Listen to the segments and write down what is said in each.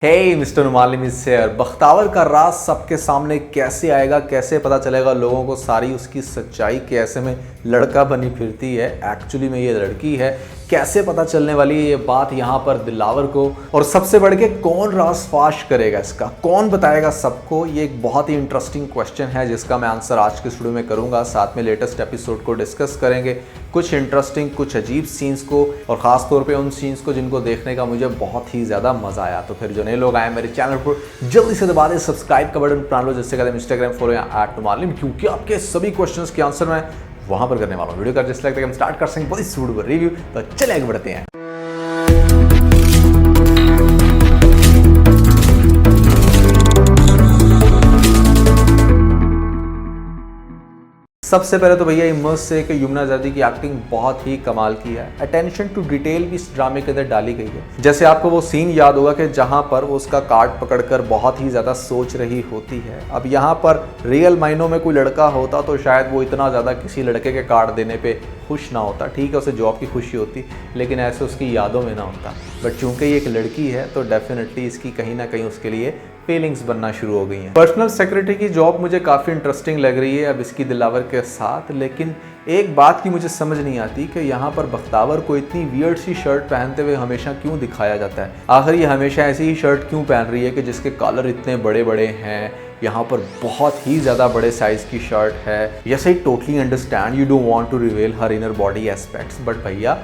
हे mister नुमालिम इससेर Bakhtawar का राज सबके सामने कैसे आएगा, कैसे पता चलेगा लोगों को सारी उसकी सच्चाई, कैसे में लड़का बनी फिरती है एक्चुअली में ये लड़की है, कैसे पता चलने वाली है ये बात यहाँ पर दिलावर को, और सबसे बढ़ के कौन राज फाश करेगा इसका, कौन बताएगा सबको। ये एक बहुत ही इंटरेस्टिंग क्वेश्चन है जिसका मैं आंसर आज के स्टूडियो में करूँगा। साथ में लेटेस्ट एपिसोड को डिस्कस करेंगे, कुछ इंटरेस्टिंग कुछ अजीब सीन्स को, और ख़ास तौर पे उन सीन्स को जिनको देखने का मुझे बहुत ही ज़्यादा मज़ा आया। तो फिर जो नए लोग आए मेरे चैनल पर जल्दी से दबा दें सब्सक्राइब का बटन, प्राण लो जिससे कहते हैं इंस्टाग्राम फॉलो या @नुमालिम, क्योंकि आपके सभी क्वेश्चंस के आंसर मैं वहाँ पर करने वाला हूँ। वीडियो का जिस लगता है हम स्टार्ट कर सकें बहुत ही सूट रिव्यू, तो चले आगे बढ़ते हैं। सबसे पहले तो भैया इमर्स से कि यमुना आज़ादी की एक्टिंग बहुत ही कमाल की है। अटेंशन टू डिटेल भी इस ड्रामे के अंदर डाली गई है। जैसे आपको वो सीन याद होगा कि जहाँ पर वो उसका कार्ड पकड़कर बहुत ही ज़्यादा सोच रही होती है। अब यहाँ पर रियल मायनों में कोई लड़का होता तो शायद वो इतना ज़्यादा किसी लड़के के कार्ड देने पे खुश ना होता। ठीक है, उसे जॉब की खुशी होती, लेकिन ऐसे उसकी यादों में ना होता। बट चूंकि ये एक लड़की है तो डेफिनेटली इसकी कहीं ना कहीं उसके लिए फीलिंग्स बनना शुरू हो गई हैं। पर्सनल सेक्रेटरी की जॉब मुझे काफ़ी इंटरेस्टिंग लग रही है अब इसकी दिलावर के साथ, लेकिन एक बात की मुझे समझ नहीं आती कि यहाँ पर बख्तावर को इतनी वियर्ड सी शर्ट पहनते हुए हमेशा क्यों दिखाया जाता है। आखिर ये हमेशा ऐसी ही शर्ट क्यों पहन रही है कि जिसके कॉलर इतने बड़े बड़े हैं, यहाँ पर बहुत ही ज़्यादा बड़े साइज़ की शर्ट है। Yes I totally understand you don't want to reveal her inner body aspects, but भैया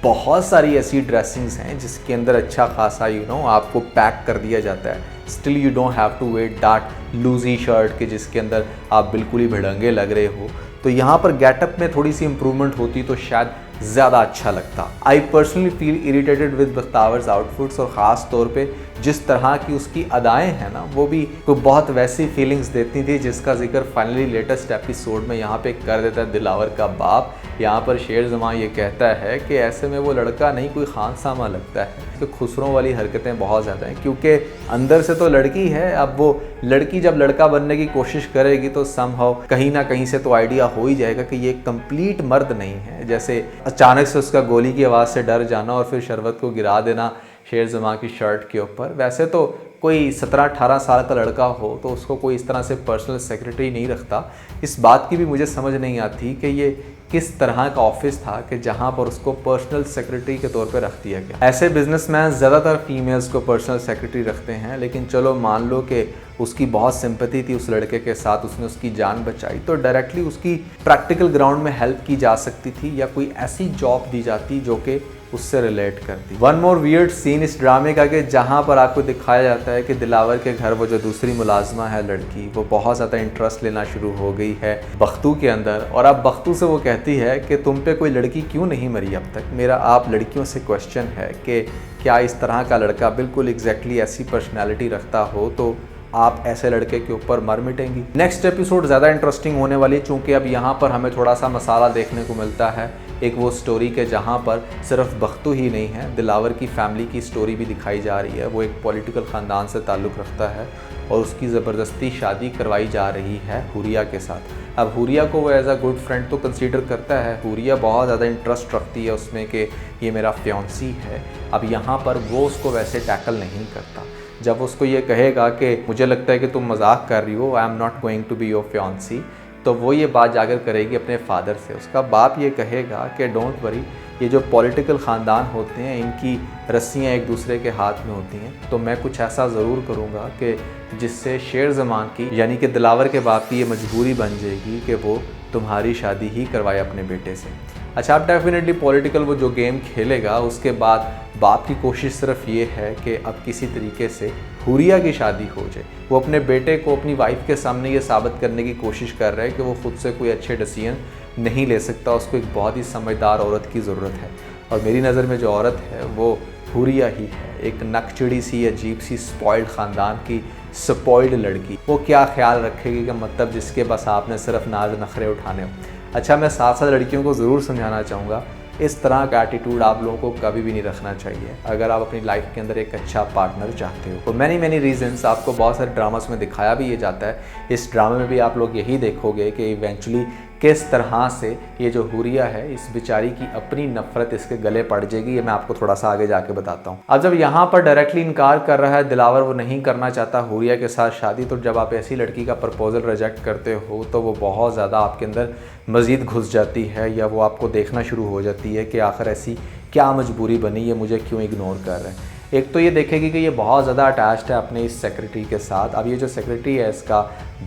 बहुत सारी ऐसी ड्रेसिंग्स हैं जिसके अंदर अच्छा खासा आपको पैक कर दिया जाता है। Still you don't have to wear that loosey shirt के जिसके अंदर आप बिल्कुल ही भिड़ंगे लग रहे हो। तो यहाँ पर गेटअप में थोड़ी सी इंप्रूवमेंट होती तो शायद ज़्यादा अच्छा लगता। I personally feel irritated with Bakhtawar's outfits, और ख़ास तौर पे जिस तरह की उसकी अदाएं हैं ना, वो भी कोई बहुत वैसी फीलिंग्स देती थी जिसका जिक्र फाइनली लेटेस्ट एपिसोड में यहाँ पे कर देता है दिलावर का बाप। यहाँ पर शेर ज़मां ये कहता है कि ऐसे में वो लड़का नहीं कोई खानसामा लगता है, तो खुसरों वाली हरकतें बहुत ज़्यादा हैं क्योंकि अंदर से तो लड़की है। अब वो लड़की जब लड़का बनने की कोशिश करेगी तो समहाउ कहीं ना कहीं से तो आइडिया हो ही जाएगा कि ये कंप्लीट मर्द नहीं है। जैसे अचानक से उसका गोली की आवाज़ से डर जाना और फिर शरबत को गिरा देना शेर ज़मां की शर्ट के ऊपर। वैसे तो कोई 17-18 साल का लड़का हो तो उसको कोई इस तरह से पर्सनल सेक्रेटरी नहीं रखता। इस बात की भी मुझे समझ नहीं आती कि ये किस तरह का ऑफिस था कि जहाँ पर उसको पर्सनल सेक्रेटरी के तौर पे रख दिया गया। ऐसे बिजनेसमैन ज़्यादातर फीमेल्स को पर्सनल सेक्रेटरी रखते हैं, लेकिन चलो मान लो कि उसकी बहुत सिंपैथी थी उस लड़के के साथ, उसने उसकी जान बचाई, तो डायरेक्टली उसकी प्रैक्टिकल ग्राउंड में हेल्प की जा सकती थी या कोई ऐसी जॉब दी जाती जो कि उससे रिलेट करती। वन मोर वियर्ड सीन इस ड्रामे का कि जहाँ पर आपको दिखाया जाता है कि दिलावर के घर वो जो दूसरी मुलाजमा है लड़की, वो बहुत ज़्यादा इंटरेस्ट लेना शुरू हो गई है बख्तू के अंदर। और अब बख्तू से वो कहती है कि तुम पे कोई लड़की क्यों नहीं मरी अब तक। मेरा आप लड़कियों से क्वेश्चन है कि क्या इस तरह का लड़का बिल्कुल एग्जैक्टली ऐसी पर्सनैलिटी रखता हो तो आप ऐसे लड़के के ऊपर मर मिटेंगी। नेक्स्ट एपिसोड ज़्यादा इंटरेस्टिंग होने वाली है क्योंकि अब यहाँ पर हमें थोड़ा सा मसाला देखने को मिलता है। एक वो स्टोरी के जहाँ पर सिर्फ बख्तू ही नहीं है, दिलावर की फैमिली की स्टोरी भी दिखाई जा रही है। वो एक पॉलिटिकल ख़ानदान से ताल्लुक़ रखता है और उसकी ज़बरदस्ती शादी करवाई जा रही है हुरिया के साथ। अब हुरिया को वो एज अ गुड फ्रेंड तो कंसीडर करता है, हुरिया बहुत ज़्यादा इंटरेस्ट रखती है उसमें कि ये मेरा फियांसी है। अब यहाँ पर वो उसको वैसे टैकल नहीं करता। जब उसको ये कहेगा कि मुझे लगता है कि तुम मजाक कर रही हो, I am not going to be your fiancee, तो वो ये बात जाकर करेगी अपने फादर से। उसका बाप ये कहेगा कि डोंट वरी, ये जो पॉलिटिकल ख़ानदान होते हैं इनकी रस्सियाँ एक दूसरे के हाथ में होती हैं, तो मैं कुछ ऐसा ज़रूर करूँगा कि जिससे शेर ज़मान की यानी कि दिलावर के बाप की ये मजबूरी बन जाएगी कि वो तुम्हारी शादी ही करवाए अपने बेटे से। अच्छा, अब डेफिनेटली पॉलिटिकल वो जो गेम खेलेगा उसके बाद बाप की कोशिश सिर्फ ये है कि अब किसी तरीके से हुरिया की शादी हो जाए। वो अपने बेटे को अपनी वाइफ के सामने ये साबित करने की कोशिश कर रहा है कि वो खुद से कोई अच्छे डिसीजन नहीं ले सकता, उसको एक बहुत ही समझदार औरत की ज़रूरत है। और मेरी नज़र में जो औरत है वो हुरिया ही है, एक नकचिड़ी सी अजीब सी स्पॉइल्ड ख़ानदान की स्पॉइल्ड लड़की। वो क्या ख्याल रखेगी कि मतलब जिसके बस आपने सिर्फ नाज नखरे उठाने हो। अच्छा, मैं साथ साथ लड़कियों को ज़रूर समझाना चाहूँगा, इस तरह का एटीट्यूड आप लोगों को कभी भी नहीं रखना चाहिए अगर आप अपनी लाइफ के अंदर एक अच्छा पार्टनर चाहते हो। तो मैनी रीजंस आपको बहुत सारे ड्रामास में दिखाया भी ये जाता है। इस ड्रामे में भी आप लोग यही देखोगे कि इवेंचुअली किस तरह से ये जो हुरिया है इस बेचारी की अपनी नफरत इसके गले पड़ जाएगी, ये मैं आपको थोड़ा सा आगे जाके बताता हूँ। अब जब यहाँ पर डायरेक्टली इनकार कर रहा है दिलावर, वो नहीं करना चाहता हुरिया के साथ शादी, तो जब आप ऐसी लड़की का प्रपोजल रिजेक्ट करते हो तो वो बहुत ज़्यादा आपके अंदर मज़ीद घुस जाती है, या वो आपको देखना शुरू हो जाती है कि आखिर ऐसी क्या मजबूरी बनी, ये मुझे क्यों इग्नोर कर रहे हैं। एक तो ये देखेगी कि ये बहुत ज़्यादा अटैच्ड है अपने इस सेक्रेटरी के साथ। अब ये जो सेक्रेटरी है इसका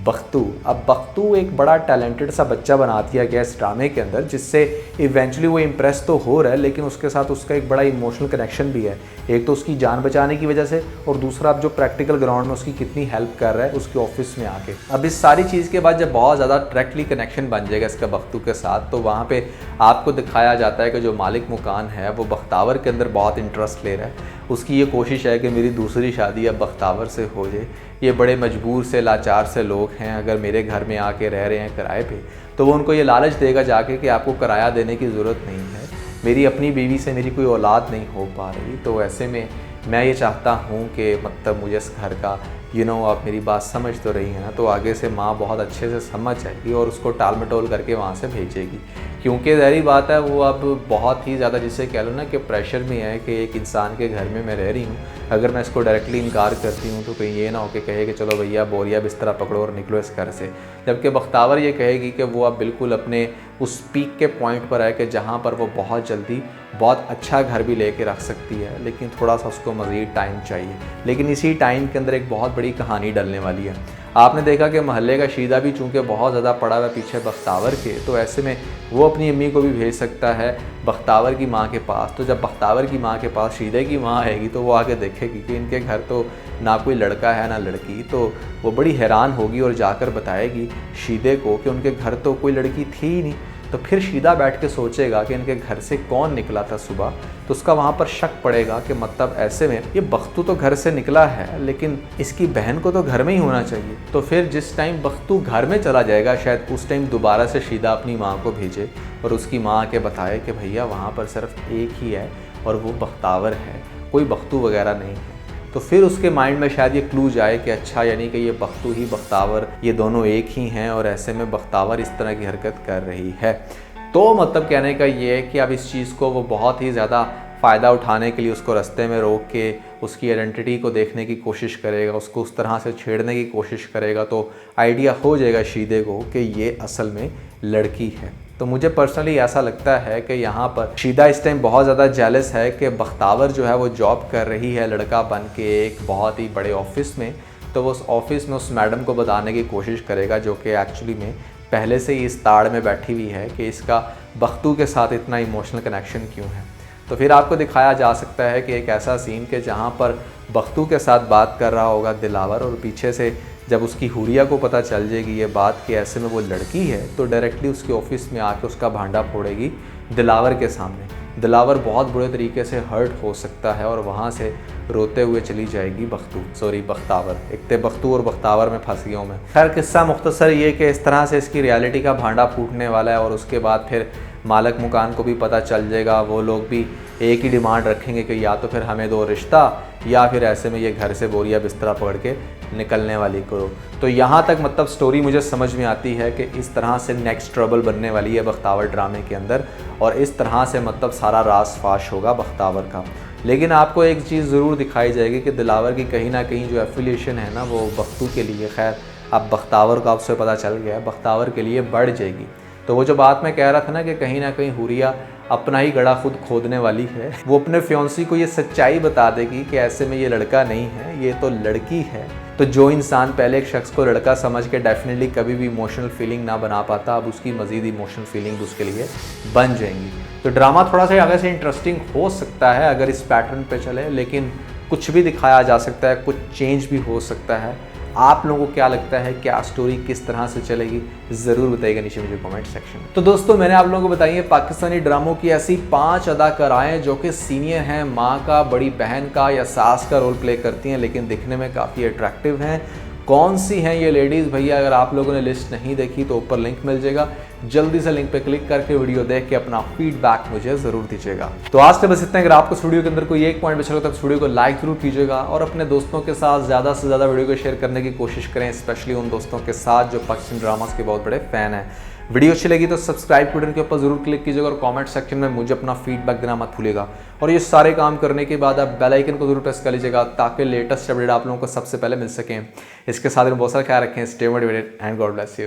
बख्तू, अब बख्तू एक बड़ा टैलेंटेड सा बच्चा बना दिया गया इस ड्रामे के अंदर, जिससे इवेंचुअली वो इम्प्रेस तो हो रहा है, लेकिन उसके साथ उसका एक बड़ा इमोशनल कनेक्शन भी है। एक तो उसकी जान बचाने की वजह से, और दूसरा अब जो प्रैक्टिकल ग्राउंड में उसकी कितनी हेल्प कर रहा है उसके ऑफिस में आके। अब इस सारी चीज़ के बाद जब बहुत ज़्यादा डायरेक्टली कनेक्शन बन जाएगा इसका बख्तू के साथ, तो वहाँ पर आपको दिखाया जाता है कि जो मालिक मुकान है वो बख्तावर के अंदर बहुत इंटरेस्ट ले रहा है। उसकी ये कोशिश है कि मेरी दूसरी शादी अब बख्तावर से हो जाए। ये बड़े मजबूर से लाचार से लोग हैं, अगर मेरे घर में आके रह रहे हैं किराए पे, तो वो उनको ये लालच देगा जाके कि आपको किराया देने की ज़रूरत नहीं है, मेरी अपनी बीवी से मेरी कोई औलाद नहीं हो पा रही, तो ऐसे में मैं ये चाहता हूँ कि मतलब मुझे इस घर का आप मेरी बात समझ तो रही हैं ना। तो आगे से माँ बहुत अच्छे से समझ जाएगी और उसको टाल मटोल करके वहाँ से भेजेगी, क्योंकि ज़ाहिर बात है वो अब बहुत ही ज़्यादा, जिसे कह लो ना कि प्रेशर में है कि एक इंसान के घर में मैं रह रही हूँ, अगर मैं इसको डायरेक्टली इनकार करती हूँ तो कहीं ये ना हो कि कहे कि चलो भैया बोरिया बिस्तरा पकड़ो और निकलो इस घर से। जबकि बख्तावर ये कहेगी कि वो अब बिल्कुल अपने उस पीक के पॉइंट पर है कि जहाँ पर वो बहुत जल्दी बहुत अच्छा घर भी लेके रख सकती है, लेकिन थोड़ा सा उसको मज़ीद टाइम चाहिए। लेकिन इसी टाइम के अंदर एक बहुत बड़ी कहानी डलने वाली है। आपने देखा कि महल्ले का शीदा भी चूँकि बहुत ज़्यादा पड़ा हुआ पीछे बख्तावर के, तो ऐसे में वो अपनी अम्मी को भी भेज सकता है बख्तावर की माँ के पास। तो जब बख्तावर की माँ के पास शीदे की माँ आएगी तो वो आके देखेगी कि इनके घर तो ना कोई लड़का है ना लड़की, तो वो बड़ी हैरान होगी और जाकर बताएगी शीदे को कि उनके घर तो कोई लड़की थी ही नहीं। तो फिर शीदा बैठ के सोचेगा कि इनके घर से कौन निकला था सुबह, तो उसका वहाँ पर शक पड़ेगा कि मतलब ऐसे में ये बख्तू तो घर से निकला है, लेकिन इसकी बहन को तो घर में ही होना चाहिए। तो फिर जिस टाइम बख्तू घर में चला जाएगा, शायद उस टाइम दोबारा से शीदा अपनी माँ को भेजे और उसकी माँ के बताए कि भैया वहाँ पर सिर्फ एक ही है और वो बख्तावर है, कोई बख्तू वगैरह नहीं है। तो फिर उसके माइंड में शायद ये क्लू जाए कि अच्छा, यानी कि ये बख्तू ही बख्तावर ये दोनों एक ही हैं और ऐसे में बख्तावर इस तरह की हरकत कर रही है। तो मतलब कहने का ये है कि अब इस चीज़ को वो बहुत ही ज़्यादा फ़ायदा उठाने के लिए उसको रास्ते में रोक के उसकी आइडेंटिटी को देखने की कोशिश करेगा, उसको उस तरह से छेड़ने की कोशिश करेगा, तो आइडिया हो जाएगा शीदे को कि ये असल में लड़की है। तो मुझे पर्सनली ऐसा लगता है कि यहाँ पर शीदा इस टाइम बहुत ज़्यादा जेलस है कि बख्तावर जो है वो जॉब कर रही है लड़का बन के एक बहुत ही बड़े ऑफिस में। तो वो उस ऑफिस में उस मैडम को बताने की कोशिश करेगा, जो कि एक्चुअली में पहले से ही इस ताड़ में बैठी हुई है कि इसका बख्तू के साथ इतना इमोशनल कनेक्शन क्यों है। तो फिर आपको दिखाया जा सकता है कि एक ऐसा सीन के जहाँ पर बख्तू के साथ बात कर रहा होगा दिलावर, और पीछे से जब उसकी हुरिया को पता चल जाएगी ये बात कि ऐसे में वो लड़की है, तो डायरेक्टली उसके ऑफिस में आके उसका भांडा फोड़ेगी दिलावर के सामने। दिलावर बहुत बुरे तरीके से हर्ट हो सकता है और वहाँ से रोते हुए चली जाएगी बख्तावर। एक तो बख्तू और बख्तावर में फंस गया हूँ मैं। खैर किस्सा मुख्तसर ये कि इस तरह से इसकी रियलिटी का भांडा फूटने वाला है और उसके बाद फिर मालिक मुकान को भी पता चल जाएगा। वो लोग भी एक ही डिमांड रखेंगे कि या तो फिर हमें दो रिश्ता, या फिर ऐसे में ये घर से बोरिया बिस्तरा पकड़ के निकलने वाली करो। तो यहाँ तक मतलब स्टोरी मुझे समझ में आती है कि इस तरह से नेक्स्ट ट्रबल बनने वाली है बख्तावर ड्रामे के अंदर, और इस तरह से मतलब सारा राज फाश होगा बख्तावर का। लेकिन आपको एक चीज़ ज़रूर दिखाई जाएगी कि दिलावर की कहीं ना कहीं जो एफिलिएशन है ना वो बख्तू के लिए, खैर अब बख्तावर का आपसे पता चल गया, बख्तावर के लिए बढ़ जाएगी। तो वो जो बात मैं कह रहा था ना कि कहीं ना कहीं हुरिया अपना ही गड़ा खुद खोदने वाली है, वो अपने फ्योंसी को ये सच्चाई बता देगी कि ऐसे में ये लड़का नहीं है, ये तो लड़की है। तो जो इंसान पहले एक शख्स को लड़का समझ के डेफिनेटली कभी भी इमोशनल फीलिंग ना बना पाता, अब उसकी मज़ीद इमोशनल फीलिंग उसके लिए बन जाएंगी। तो ड्रामा थोड़ा सा आगे से इंटरेस्टिंग हो सकता है अगर इस पैटर्न पे चले, लेकिन कुछ भी दिखाया जा सकता है, कुछ चेंज भी हो सकता है। आप लोगों को क्या लगता है, क्या स्टोरी किस तरह से चलेगी, ज़रूर बताइएगा नीचे मुझे कमेंट सेक्शन में। तो दोस्तों मैंने आप लोगों को बताई है पाकिस्तानी ड्रामों की ऐसी 5 अदाकाराएं जो कि सीनियर हैं, माँ का, बड़ी बहन का या सास का रोल प्ले करती हैं, लेकिन दिखने में काफ़ी अट्रैक्टिव हैं। कौन सी हैं ये लेडीज़ भैया, अगर आप लोगों ने लिस्ट नहीं देखी तो ऊपर लिंक मिल जाएगा, जल्दी से लिंक पे क्लिक करके वीडियो देख के अपना फीडबैक मुझे ज़रूर दीजिएगा। तो आज से बस इतना। अगर आपको इस वीडियो के अंदर कोई एक पॉइंट अच्छा लगा तो इस वीडियो को लाइक जरूर कीजिएगा और अपने दोस्तों के साथ ज़्यादा से ज़्यादा वीडियो को शेयर करने की कोशिश करें, स्पेशली उन दोस्तों के साथ जो पाकिस्तानी ड्रामास के बहुत बड़े फ़ैन हैं। वीडियो अच्छी लगी तो सब्सक्राइब बटन के ऊपर जरूर क्लिक कीजिएगा और कमेंट सेक्शन में मुझे अपना फीडबैक देना मत भूलिएगा। और ये सारे काम करने के बाद आप बेल आइकन को जरूर प्रेस कर लीजिएगा ताकि लेटेस्ट अपडेट आप लोगों को सबसे पहले मिल सकें। इसके साथ में बहुत सारा ख्याल रखें। Stay motivated and God bless you.